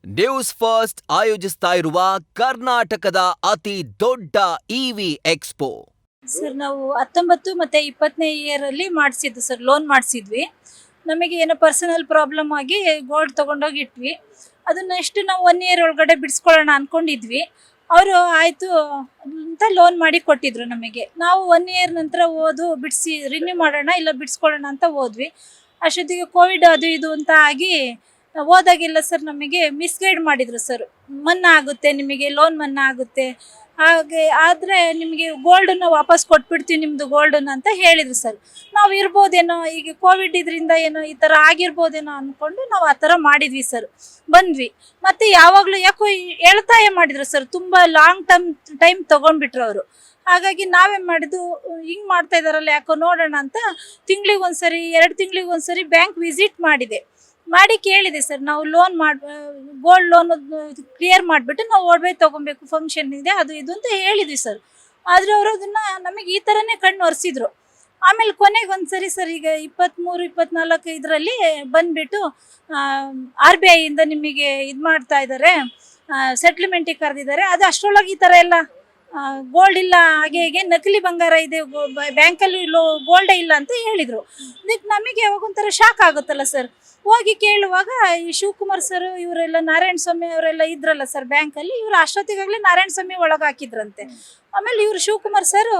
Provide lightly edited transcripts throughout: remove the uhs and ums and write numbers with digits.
News first ಆಯೋಜಿಸ್ತಾ ಇರುವ ಕರ್ನಾಟಕದ ಅತಿ ದೊಡ್ಡ ಇವಿ ಎಕ್ಸ್ಪೋ. ಸರ್ ನಾವು 19 ಮತ್ತೆ 20ನೇ ಇಯರ್ ಅಲ್ಲಿ ಮಾಡಿಸಿದ್ದು ಸರ್, ಲೋನ್ ಮಾಡಿಸಿದ್ವಿ. ನಮಗೆ ಏನೋ ಪರ್ಸನಲ್ ಪ್ರಾಬ್ಲಮ್ ಆಗಿ ಗೋಲ್ಡ್ ತೊಗೊಂಡೋಗಿ ಇಟ್ವಿ. ಅದನ್ನ ಎಷ್ಟು ನಾವು 1 ಇಯರ್ ಒಳಗಡೆ ಬಿಡಿಸ್ಕೊಳ್ಳೋಣ ಅನ್ಕೊಂಡಿದ್ವಿ. ಅವರು ಆಯಿತು ಅಂತ ಲೋನ್ ಮಾಡಿ ಕೊಟ್ಟಿದ್ರು ನಮಗೆ. ನಾವು 1 ಇಯರ್ ನಂತರ ಬಿಡಿಸಿ ರಿನ್ಯೂ ಮಾಡೋಣ ಇಲ್ಲ ಬಿಡಿಸ್ಕೊಳ್ಳೋಣ ಅಂತ ಹೋದ್ವಿ. ಅಷ್ಟೊತ್ತಿಗೆ ಕೋವಿಡ್ ಅದು ಇದು ಅಂತ ಆಗಿ ಹೋದಾಗೆಲ್ಲ ಸರ್ ನಮಗೆ ಮಿಸ್ಗೈಡ್ ಮಾಡಿದ್ರು ಸರ್. ಮನ್ನಾ ಆಗುತ್ತೆ, ನಿಮಗೆ ಲೋನ್ ಮನ್ನಾ ಆಗುತ್ತೆ, ಹಾಗೆ ಆದರೆ ನಿಮಗೆ ಗೋಲ್ಡನ್ನ ವಾಪಸ್ ಕೊಟ್ಬಿಡ್ತೀವಿ ನಿಮ್ಮದು ಗೋಲ್ಡನ್ನ ಅಂತ ಹೇಳಿದ್ರು ಸರ್. ನಾವು ಇರ್ಬೋದೇನೋ, ಈಗ ಕೋವಿಡ್ ಇದರಿಂದ ಏನೋ ಈ ಥರ ಆಗಿರ್ಬೋದೇನೋ ಅಂದ್ಕೊಂಡು ನಾವು ಆ ಥರ ಮಾಡಿದ್ವಿ ಸರ್. ಬಂದ್ವಿ ಮತ್ತು ಯಾವಾಗಲೂ ಯಾಕೋ ಎಳ್ತಾಯ ಮಾಡಿದ್ರು ಸರ್, ತುಂಬ ಲಾಂಗ್ ಟೈಮ್ ತೊಗೊಂಡ್ಬಿಟ್ರು ಅವರು. ಹಾಗಾಗಿ ನಾವೇನು ಮಾಡಿದ್ದು, ಹಿಂಗೆ ಮಾಡ್ತಾ ಇದ್ದಾರಲ್ಲ ಯಾಕೋ ನೋಡೋಣ ಅಂತ ತಿಂಗಳಿಗೆ ಒಂದ್ಸರಿ 2 ತಿಂಗಳಿಗೆ ಒಂದ್ಸರಿ ಬ್ಯಾಂಕ್ ವಿಸಿಟ್ ಮಾಡಿ ಕೇಳಿದೆ ಸರ್. ನಾವು ಲೋನ್ ಗೋಲ್ಡ್ ಲೋನ್ ಕ್ಲಿಯರ್ ಮಾಡಿಬಿಟ್ಟು ನಾವು ಒಡವೆ ತೊಗೊಬೇಕು, ಫಂಕ್ಷನ್ ಇದೆ ಅದು ಇದು ಅಂತ ಹೇಳಿದ್ವಿ ಸರ್. ಆದರೆ ಅವರು ಅದನ್ನು ನಮಗೆ ಈ ಥರನೇ ಕಣ್ಣು ಒರೆಸಿದ್ರು. ಆಮೇಲೆ ಕೊನೆಗೆ ಒಂದ್ಸರಿ ಸರ್, ಈಗ 23, 24 ಇದರಲ್ಲಿ ಬಂದುಬಿಟ್ಟು RBIಯಿಂದ ನಿಮಗೆ ಇದು ಮಾಡ್ತಾ ಇದ್ದಾರೆ, ಸೆಟ್ಲ್ಮೆಂಟಿಗೆ ಕರೆದಿದ್ದಾರೆ. ಅದು ಅಷ್ಟರೊಳಗೆ ಈ ಥರ ಎಲ್ಲ ಗೋಲ್ಡ್ ಇಲ್ಲ, ಹಾಗೆ ಹೀಗೆ ನಕಲಿ ಬಂಗಾರ ಇದೆ, ಬ್ಯಾಂಕಲ್ಲಿ ಗೋಲ್ಡೇ ಇಲ್ಲ ಅಂತ ಹೇಳಿದರು. ಅದಕ್ಕೆ ನಮಗೆ ಯಾವಾಗ ಒಂಥರ ಶಾಕ್ ಆಗುತ್ತಲ್ಲ ಸರ್. ಹೋಗಿ ಕೇಳುವಾಗ ಈ ಶಿವಕುಮಾರ್ ಸರ್ ಇವರೆಲ್ಲ, ನಾರಾಯಣ ಸ್ವಾಮಿ ಅವರೆಲ್ಲ ಇದ್ರಲ್ಲ ಸರ್ ಬ್ಯಾಂಕಲ್ಲಿ, ಇವರು ಅಷ್ಟೊತ್ತಿಗಾಗಲೇ ನಾರಾಯಣ ಸ್ವಾಮಿ ಒಳಗೆ ಹಾಕಿದ್ರಂತೆ. ಆಮೇಲೆ ಇವರು ಶಿವಕುಮಾರ್ ಸರ್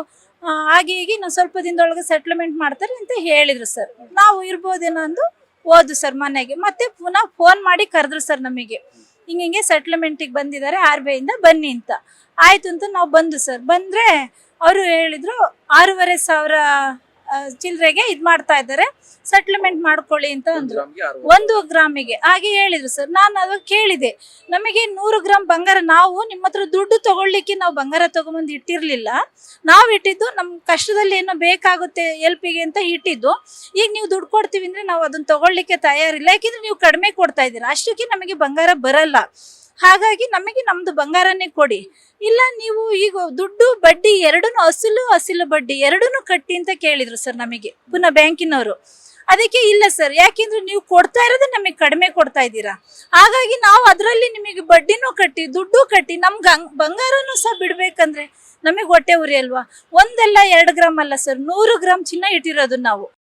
ಹಾಗೆ ಹೀಗೆ ನಾವು ಸ್ವಲ್ಪ ದಿನದೊಳಗೆ ಸೆಟ್ಲ್ಮೆಂಟ್ ಮಾಡ್ತಾರೆ ಅಂತ ಹೇಳಿದರು ಸರ್. ನಾವು ಇರ್ಬೋದೇನೋ ಅಂದು ಹೋದ್ವು ಸರ್ ಮನೆಗೆ. ಮತ್ತೆ ಪುನಃ ಫೋನ್ ಮಾಡಿ ಕರೆದ್ರು ಸರ್ ನಮಗೆ, ಹಿಂಗೆ ಸೆಟ್ಲ್ಮೆಂಟಿಗೆ ಬಂದಿದ್ದಾರೆ RBIಯಿಂದ ಬನ್ನಿ ಅಂತ. ಆಯಿತು ಅಂತ ನಾವು ಬಂದು ಸರ್. ಬಂದರೆ ಅವರು ಹೇಳಿದರು 6,500 ಚಿಲ್ಲರೆಗೆ ಇದು ಮಾಡ್ತಾ ಇದ್ದಾರೆ, ಸೆಟ್ಲ್ಮೆಂಟ್ ಮಾಡ್ಕೊಳ್ಳಿ ಅಂತ ಅಂದರು. 1 ಗ್ರಾಮಿಗೆ ಹಾಗೆ ಹೇಳಿದರು ಸರ್. ನಾನು ಅವಾಗ ಕೇಳಿದೆ, ನಮಗೆ 100 ಗ್ರಾಮ್ ಬಂಗಾರ, ನಾವು ನಿಮ್ಮ ಹತ್ರ ದುಡ್ಡು ತೊಗೊಳ್ಲಿಕ್ಕೆ ನಾವು ಬಂಗಾರ ತೊಗೊಂಬಂದು ಇಟ್ಟಿರಲಿಲ್ಲ. ನಾವು ಇಟ್ಟಿದ್ದು ನಮ್ಮ ಕಷ್ಟದಲ್ಲಿ ಏನೋ ಬೇಕಾಗುತ್ತೆ ಎಲ್ಪಿಗೆ ಅಂತ ಇಟ್ಟಿದ್ದು. ಈಗ ನೀವು ದುಡ್ಡು ಕೊಡ್ತೀವಿ ಅಂದರೆ ನಾವು ಅದನ್ನು ತೊಗೊಳ್ಲಿಕ್ಕೆ ತಯಾರಿಲ್ಲ, ಯಾಕೆಂದರೆ ನೀವು ಕಡಿಮೆ ಕೊಡ್ತಾ ಇದ್ದೀರಾ, ಅಷ್ಟಕ್ಕೆ ನಮಗೆ ಬಂಗಾರ ಬರಲ್ಲ. ಹಾಗಾಗಿ ನಮಗೆ ನಮ್ಮದು ಬಂಗಾರನೇ ಕೊಡಿ, ಇಲ್ಲ ನೀವು ಈಗ ದುಡ್ಡು ಬಡ್ಡಿ ಎರಡನ್ನೂ, ಅಸಲು ಬಡ್ಡಿ ಎರಡನ್ನೂ ಕಟ್ಟಿ ಅಂತ ಕೇಳಿದರು ಸರ್ ನಮಗೆ ಪುನಃ ಬ್ಯಾಂಕಿನವರು. ಅದಕ್ಕೆ ಇಲ್ಲ ಸರ್, ಯಾಕೆಂದ್ರೆ ನೀವು ಕೊಡ್ತಾ ಇರೋದೇ ನಮಗೆ ಕಡಿಮೆ ಕೊಡ್ತಾ ಇದ್ದೀರಾ, ಹಾಗಾಗಿ ನಾವು ಅದರಲ್ಲಿ ನಿಮಗೆ ಬಡ್ಡಿನೂ ಕಟ್ಟಿ ದುಡ್ಡು ಕಟ್ಟಿ ನಮ್ಗೆ ಬಂಗಾರನೂ ಸಹ ಬಿಡಬೇಕಂದ್ರೆ ನಮಗೆ ಹೊಟ್ಟೆ ಉರಿ ಅಲ್ವಾ. 1 ಅಲ್ಲ 2 ಗ್ರಾಮ್ ಅಲ್ಲ ಸರ್, 100 ಗ್ರಾಮ್ ಚಿನ್ನ ಇಟ್ಟಿರೋದು ನಾವು.